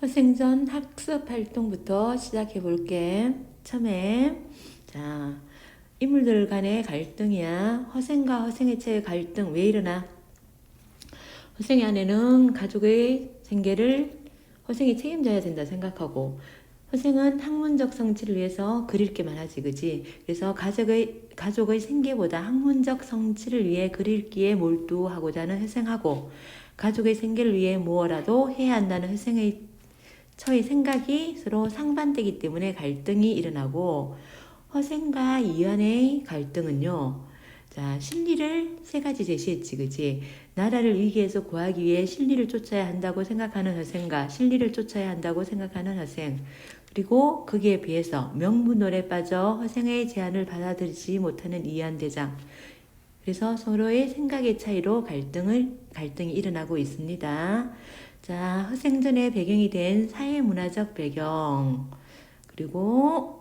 허생전 학습 활동부터 시작해 볼게. 처음에 자 인물들 간의 갈등이야. 허생과 허생애체의 갈등 왜 일어나? 허생의 아내는 가족의 생계를 허생이 책임져야 된다 생각하고, 허생은 학문적 성취를 위해서 그릴 게 많아지, 그지? 그래서 가족의 생계보다 학문적 성취를 위해 그릴기에 몰두하고자 하는 허생하고, 가족의 생계를 위해 무엇라도 해야 한다는 허생의 처의 생각이 서로 상반되기 때문에 갈등이 일어나고, 허생과 이완의 갈등은요, 자, 실리를 세 가지 제시했지, 그지? 나라를 위기에서 구하기 위해 실리를 쫓아야 한다고 생각하는 허생과 실리를 쫓아야 한다고 생각하는 허생, 그리고 거기에 비해서 명분놀에 빠져 허생의 제안을 받아들이지 못하는 이완대장. 그래서 서로의 생각의 차이로 갈등이 일어나고 있습니다. 자, 허생전의 배경이 된 사회문화적 배경, 그리고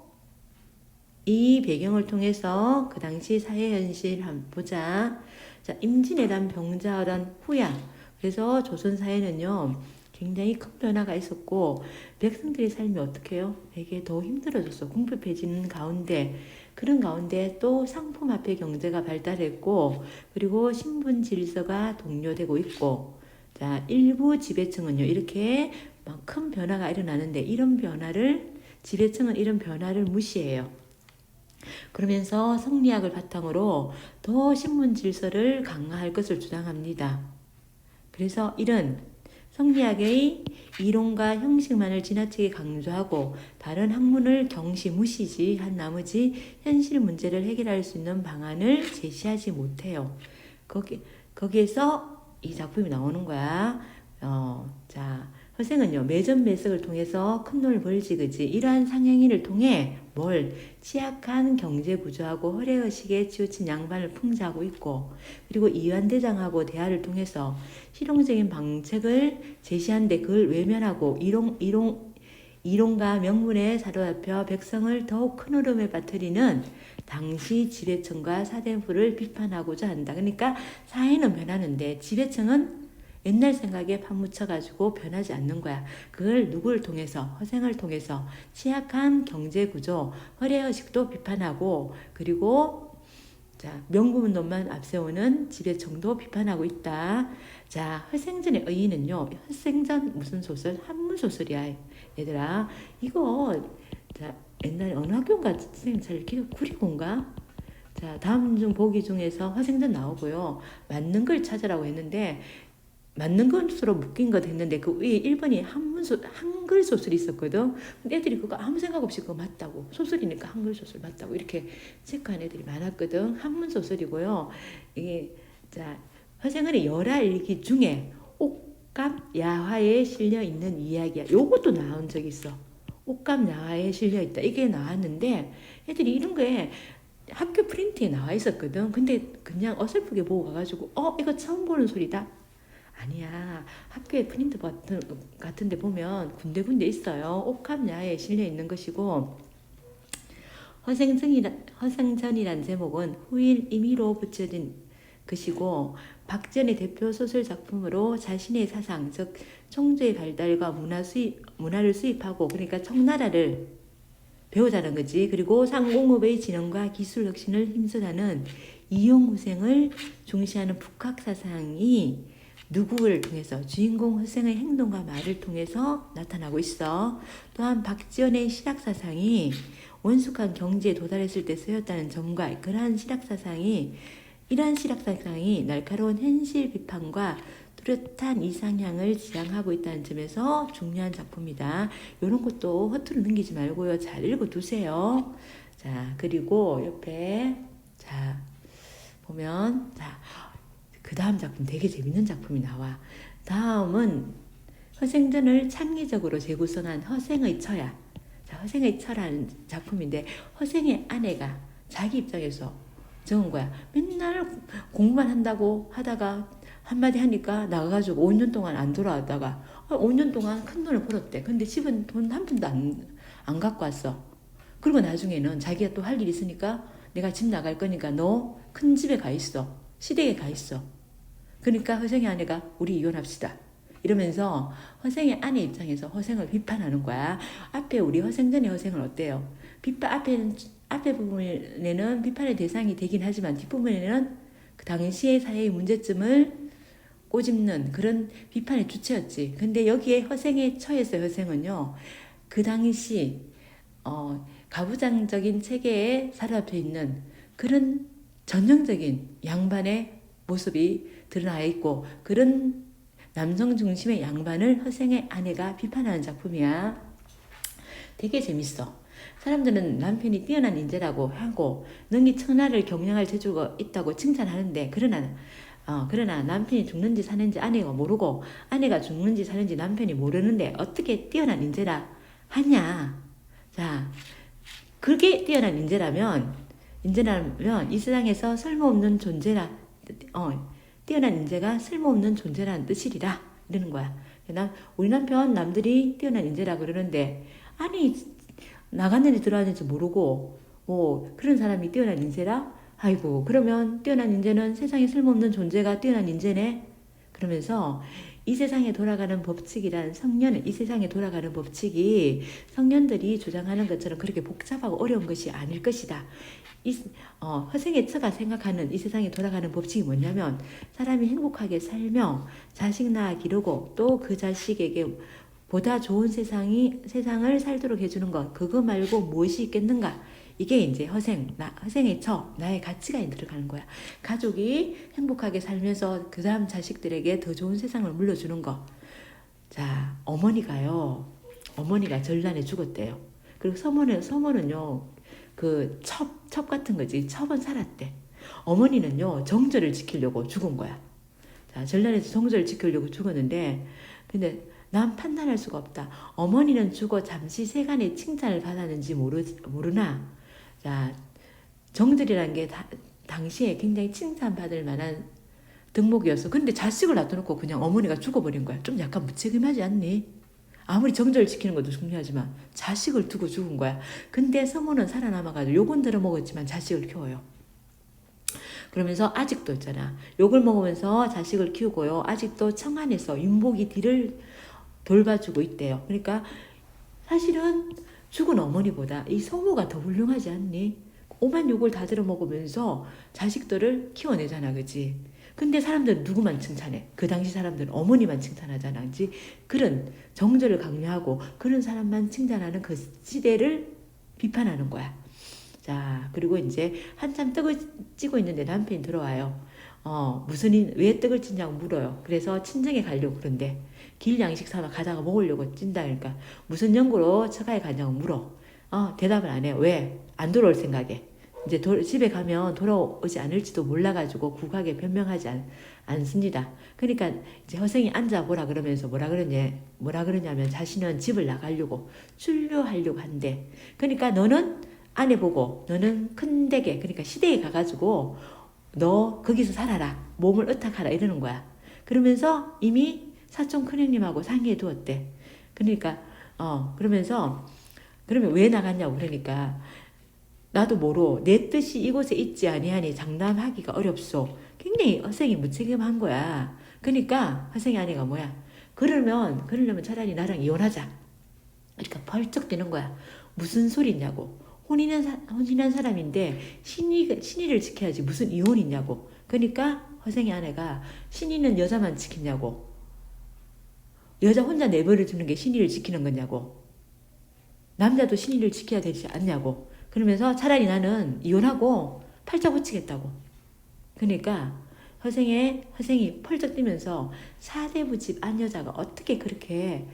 이 배경을 통해서 그 당시 사회 현실 한번 보자. 자, 임진왜란 병자호란 후야. 그래서 조선 사회는요, 굉장히 큰 변화가 있었고, 백성들의 삶이 어떻게 해요? 되게 더 힘들어졌어. 궁핍해지는 가운데, 그런 가운데 또 상품화폐 경제가 발달했고, 그리고 신분 질서가 동료되고 있고, 자, 일부 지배층은요, 이렇게 막 큰 변화가 일어나는데, 지배층은 이런 변화를 무시해요. 그러면서 성리학을 바탕으로 더 신분 질서를 강화할 것을 주장합니다. 그래서 이런 성리학의 이론과 형식만을 지나치게 강조하고 다른 학문을 무시한 나머지 현실 문제를 해결할 수 있는 방안을 제시하지 못해요. 거기에서 이 작품이 나오는 거야. 자, 허생은요, 매점 매석을 통해서 큰 돈을 벌지, 그지? 이러한 상행위를 통해 취약한 경제 구조하고 허례의식에 치우친 양반을 풍자하고 있고, 그리고 이완대장하고 대화를 통해서 실용적인 방책을 제시하는데 그걸 외면하고 이론과 명분에 사로잡혀 백성을 더욱 큰 흐름에 빠뜨리는 당시 지배층과 사대부를 비판하고자 한다. 그러니까 사회는 변하는데 지배층은 옛날 생각에 파묻혀가지고 변하지 않는 거야. 그걸 누구를 통해서? 허생을 통해서 취약한 경제구조, 허례의식도 비판하고, 그리고 자, 명분론만 앞세우는 지배층도 비판하고 있다. 자, 허생전의 의의는요, 허생전 무슨 소설? 한문소설이야, 얘들아. 이거 자, 옛날에 어느 학교인가 선생님 잘 기억 구리고인가? 자, 다음 중 보기 중에서 허생전 나오고요. 맞는 걸 찾으라고 했는데 맞는 것으로 묶인 것 했는데 그 위에 1번이 한글 소설이 있었거든. 근데 애들이 그거 아무 생각 없이 그거 맞다고, 소설이니까 한글 소설 맞다고 이렇게 체크한 애들이 많았거든. 한문 소설이고요. 이게 자, 허생은의 열하일기 중에 옥갑 야화에 실려 있는 이야기야. 요것도 나온 적이 있어. 옥갑 야화에 실려 있다. 이게 나왔는데 애들이 이런 거에 학교 프린트에 나와 있었거든. 근데 그냥 어설프게 보고 가가지고 이거 처음 보는 소리다. 아니야. 학교에 프린트 같은 데 보면 군데군데 있어요. 옥합야에 실려 있는 것이고, 허생전이란 제목은 후일 임의로 붙여진 것이고, 박전의 대표 소설 작품으로 자신의 사상, 즉 청주의 발달과 문화를 수입하고, 그러니까 청나라를 배우자는 거지. 그리고 상공업의 진흥과 기술 혁신을 힘쓰다는 이용후생을 중시하는 북학사상이 누구를 통해서? 주인공 허생의 행동과 말을 통해서 나타나고 있어. 또한 박지원의 실학사상이 원숙한 경지에 도달했을 때 쓰였다는 점과 이러한 실학사상이 날카로운 현실 비판과 뚜렷한 이상향을 지향하고 있다는 점에서 중요한 작품이다. 이런 것도 허투루 넘기지 말고요. 잘 읽어두세요. 자, 그리고 옆에 자 보면 그 다음 작품 되게 재밌는 작품이 나와. 다음은 허생전을 창의적으로 재구성한 허생의 처야. 자, 허생의 처라는 작품인데 허생의 아내가 자기 입장에서 적은 거야. 맨날 공부만 한다고 하다가 한마디 하니까 나가가지고 5년 동안 안 돌아왔다가 5년 동안 큰 돈을 벌었대. 근데 집은 돈 한 푼도 안 갖고 왔어. 그리고 나중에는 자기가 또 할 일 있으니까 내가 집 나갈 거니까 너 큰 집에 가 있어. 시댁에 가 있어. 그러니까 허생의 아내가 우리 이혼합시다. 이러면서 허생의 아내 입장에서 허생을 비판하는 거야. 앞에 우리 허생전의 허생은 어때요? 앞에 부분에는 비판의 대상이 되긴 하지만 뒷부분에는 그 당시의 사회의 문제점을 꼬집는 그런 비판의 주체였지. 근데 여기에 허생에 처했어요. 허생은요. 그 당시 가부장적인 체계에 사로잡혀 있는 그런 전형적인 양반의 모습이 드러나 있고 그런 남성 중심의 양반을 허생의 아내가 비판하는 작품이야. 되게 재밌어. 사람들은 남편이 뛰어난 인재라고 하고 능히 천하를 경영할 재주가 있다고 칭찬하는데 그러나 남편이 죽는지 사는지 아내가 모르고 아내가 죽는지 사는지 남편이 모르는데 어떻게 뛰어난 인재라 하냐. 자, 그게 뛰어난 인재라면 이 세상에서 쓸모없는 존재라 뛰어난 인재가 쓸모없는 존재라는 뜻이리라 이러는 거야. 우리 남편 남들이 뛰어난 인재라 그러는데 아니 나갔는지 들어왔는지 모르고 그런 사람이 뛰어난 인재라? 아이고 그러면 뛰어난 인재는 세상에 쓸모없는 존재가 뛰어난 인재네. 그러면서 이 세상에 돌아가는 법칙이란 이 세상에 돌아가는 법칙이 성년들이 주장하는 것처럼 그렇게 복잡하고 어려운 것이 아닐 것이다. 허생의 처가 생각하는 이 세상에 돌아가는 법칙이 뭐냐면 사람이 행복하게 살며 자식 낳아 기르고 또 그 자식에게 보다 좋은 세상을 살도록 해주는 것 그거 말고 무엇이 있겠는가. 이게 이제 허생의 처, 나의 가치가 들어가는 거야. 가족이 행복하게 살면서 그 다음 자식들에게 더 좋은 세상을 물려주는 거. 자, 어머니가 전란에 죽었대요. 그리고 서모는요, 그 첩 같은 거지. 첩은 살았대. 어머니는요, 정절을 지키려고 죽은 거야. 자, 전란에서 정절을 지키려고 죽었는데, 근데 난 판단할 수가 없다. 어머니는 죽어 잠시 세간의 칭찬을 받았는지 모르나. 자, 정절이라는 게 당시에 굉장히 칭찬받을 만한 덕목이었어. 근데 자식을 놔둬놓고 그냥 어머니가 죽어버린 거야. 좀 약간 무책임하지 않니? 아무리 정절을 지키는 것도 중요하지만 자식을 두고 죽은 거야. 근데 서모는 살아남아가지고 욕은 들어먹었지만 자식을 키워요. 그러면서 아직도 있잖아. 욕을 먹으면서 자식을 키우고요. 아직도 청안에서 윤복이 뒤를 돌봐주고 있대요. 그러니까 사실은 죽은 어머니보다 이 서모가 더 훌륭하지 않니? 오만 욕을 다 들어먹으면서 자식들을 키워내잖아. 그치? 근데 사람들은 누구만 칭찬해? 그 당시 사람들은 어머니만 칭찬하잖아. 그치? 그런 정절을 강요하고 그런 사람만 칭찬하는 그 시대를 비판하는 거야. 자, 그리고 이제 한참 떡을 찌고 있는데 남편이 들어와요. 왜 떡을 찢냐고 물어요. 그래서 친정에 가려고 그런데 길 양식 삼아 가다가 먹으려고 찐다. 그러니까 무슨 연고로 처가에 가냐고 물어. 대답을 안 해요. 왜? 안 돌아올 생각에. 이제 집에 가면 돌아오지 않을지도 몰라가지고 국하게 변명하지 않습니다. 그러니까 이제 허생이 앉아보라 그러면서 뭐라 그러냐면 자신은 집을 나가려고 출료하려고 한대. 그러니까 너는 아내 보고 너는 큰 댁에 그러니까 시댁에 가가지고 너 거기서 살아라. 몸을 의탁하라 이러는 거야. 그러면서 이미 사촌 큰형님하고 상의해 두었대. 그러니까 그러면 왜 나갔냐고 그러니까 나도 모르 내 뜻이 이곳에 있지 아니하니 장담하기가 어렵소. 굉장히 허생이 무책임한 거야. 그러니까 허생이 아내가 뭐야? 그러려면 차라리 나랑 이혼하자. 그러니까 펄쩍 뛰는 거야. 무슨 소리냐고. 혼인한 사람인데 신의를 지켜야지 무슨 이혼이냐고. 그러니까 허생의 아내가 신의는 여자만 지키냐고. 여자 혼자 내버려 두는 게 신의를 지키는 거냐고. 남자도 신의를 지켜야 되지 않냐고. 그러면서 차라리 나는 이혼하고 팔자 고치겠다고. 그러니까 허생이 펄쩍 뛰면서 사대부 집 안여자가 어떻게 그렇게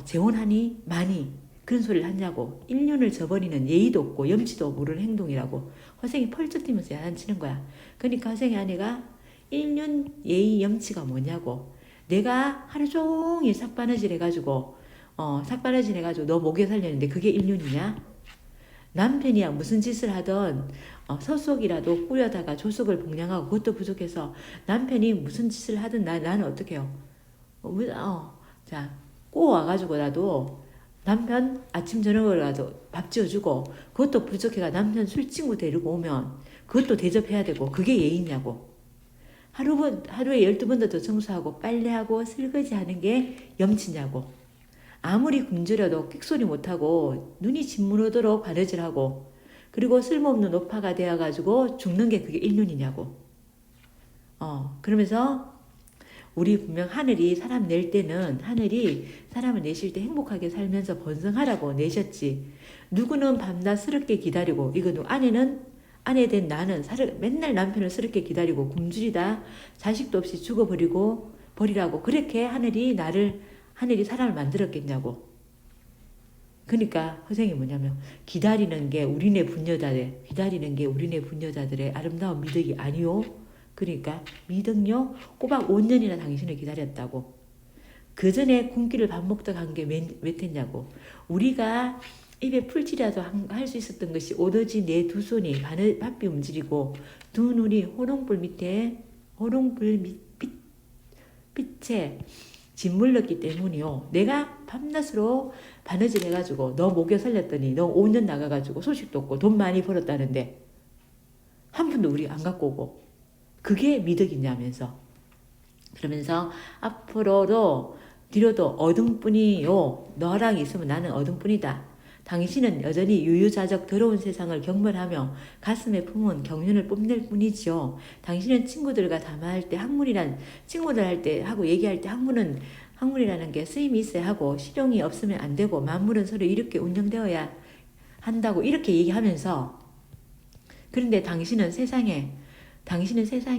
재혼하니 많이 그런 소리를 하냐고. 1년을 저버리는 예의도 없고 염치도 모르는 행동이라고. 허생이 펄쩍 뛰면서 야단치는 거야. 그러니까 허생의 아내가 1년 예의 염치가 뭐냐고. 내가 하루 종일 삭바느질 해가지고 너 먹여 살렸는데 그게 1년이냐? 남편이야 무슨 짓을 하던 서속이라도 꾸려다가 조석을 복량하고 그것도 부족해서 남편이 무슨 짓을 하든 나는 어떻게 해요? 자, 꼬와가지고 나도 남편 아침 저녁을라도 밥 지어주고 그것도 부족해가 남편 술 친구 데리고 오면 그것도 대접해야 되고 그게 예의냐고. 하루에 12번도 더 청소하고 빨래하고 설거지하는 게 염치냐고. 아무리 굶주려도 끽소리 못하고 눈이 짓무르도록 바느질하고 그리고 쓸모없는 오파가 되어가지고 죽는 게 그게 일륜이냐고. 그러면서 우리 분명 하늘이 사람 낼 때는 하늘이 사람을 내실 때 행복하게 살면서 번성하라고 내셨지. 누구는 밤낮 스럽게 기다리고 이거 아내 된 나는 맨날 남편을 스럽게 기다리고 굶주리다 자식도 없이 버리라고 그렇게 하늘이 사람을 만들었겠냐고. 그러니까 허생이 뭐냐면 기다리는 게 우리네 분여자들의 아름다운 미덕이 아니오. 그러니까 미덕요 꼬박 5년이나 당신을 기다렸다고. 그 전에 굶기를 밥 먹다 간 게 몇 했냐고. 우리가 입에 풀칠이라도 할 수 있었던 것이 오로지 내 두 손이 바삐 움직이고 두 눈이 빛에 짓물렀기 때문이요. 내가 밤낮으로 바느질 해가지고 너 목에 살렸더니 너 5년 나가가지고 소식도 없고 돈 많이 벌었다는데 한 푼도 우리 안 갖고 오고 그게 미덕이냐면서. 그러면서 앞으로도 뒤로도 어둠뿐이요. 너랑 있으면 나는 어둠뿐이다. 당신은 여전히 유유자적 더러운 세상을 경멸하며 가슴에 품은 경륜을 뽐낼 뿐이지요. 당신은 친구들과 담화할 때 친구들 할 때 하고 얘기할 때 학문이라는 게 쓰임이 있어야 하고 실용이 없으면 안 되고 만물은 서로 이렇게 운영되어야 한다고 이렇게 얘기하면서 그런데 당신은 세상에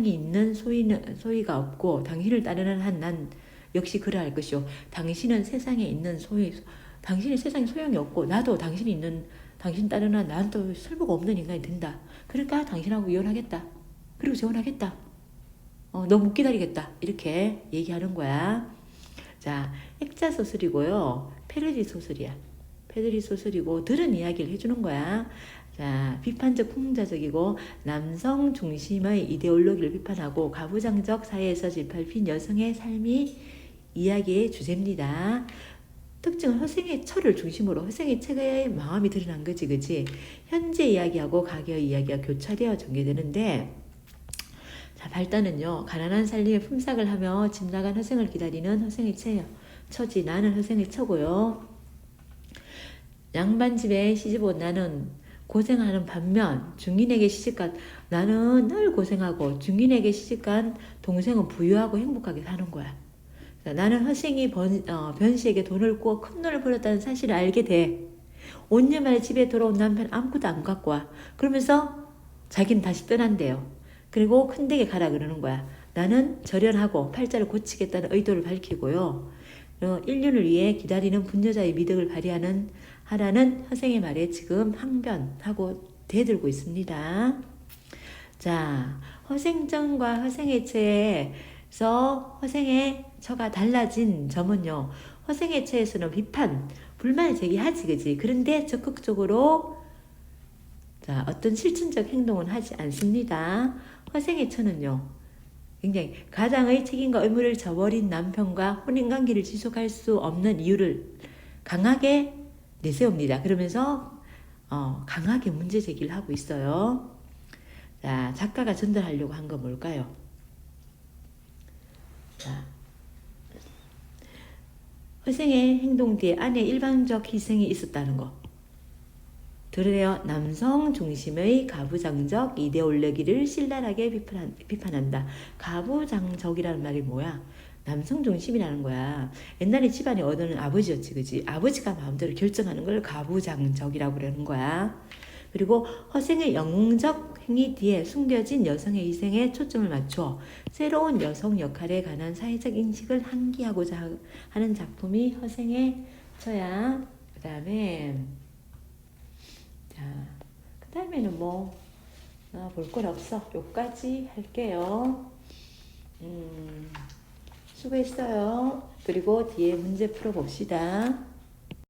있는 소위가 없고 당신을 따르는 한 난 역시 그러할 것이요. 당신은 세상에 있는 당신이 세상에 소용이 없고 나도 당신 따르는 난 또 쓸모가 없는 인간이 된다. 그러니까 당신하고 이혼하겠다. 그리고 재혼하겠다. 너 못 기다리겠다. 이렇게 얘기하는 거야. 자, 액자 소설이고요. 패러디 소설이야. 패러디 소설이고 들은 이야기를 해주는 거야. 자, 비판적 풍자적이고 남성 중심의 이데올로기를 비판하고 가부장적 사회에서 짓밟힌 여성의 삶이 이야기의 주제입니다. 특징은 허생의 철을 중심으로 허생의 책의 마음이 드러난 거지, 그치? 현재 이야기하고 과거의 이야기가 교차되어 전개되는데, 자, 발단은요, 가난한 살림에 품삯을 하며 집 나간 허생을 기다리는 허생의 처지, 나는 허생의 처고요. 양반집에 시집온 나는 고생하는 반면 중인에게 시집간 나는 늘 고생하고 중인에게 시집간 동생은 부유하고 행복하게 사는 거야. 나는 허생이 변씨에게 돈을 꾸어 큰 돈을 벌었다는 사실을 알게 돼. 5년 만에 집에 돌아온 남편 아무것도 안 갖고 와. 그러면서 자기는 다시 떠난대요. 그리고 큰 댁에 가라 그러는 거야. 나는 절연하고 팔자를 고치겠다는 의도를 밝히고요. 인륜을 위해 기다리는 분여자의 미덕을 하라는 허생의 말에 지금 항변하고 대들고 있습니다. 자, 허생전과 허생애체에서 허생의 처가 달라진 점은요. 허생애체에서는 불만을 제기하지, 그지? 그런데 적극적으로 어떤 실천적 행동은 하지 않습니다. 허생애처는요. 굉장히 가장의 책임과 의무를 저버린 남편과 혼인관계를 지속할 수 없는 이유를 강하게 내세웁니다. 그러면서 강하게 문제 제기를 하고 있어요. 자, 작가가 전달하려고 한 건 뭘까요? 자, 허생의 행동 뒤에 아내의 일방적 희생이 있었다는 거. 드러내어 남성 중심의 가부장적 이데올로기를 신랄하게 비판한다. 가부장적이라는 말이 뭐야? 남성 중심이라는 거야. 옛날에 집안의 어른은 아버지였지, 그지? 아버지가 마음대로 결정하는 걸 가부장적이라고 그러는 거야. 그리고 허생의 영웅적 행위 뒤에 숨겨진 여성의 희생에 초점을 맞춰 새로운 여성 역할에 관한 사회적 인식을 환기하고자 하는 작품이 허생의 처야. 그 다음에는 볼 건 없어. 여기까지 할게요. 수고했어요. 그리고 뒤에 문제 풀어봅시다.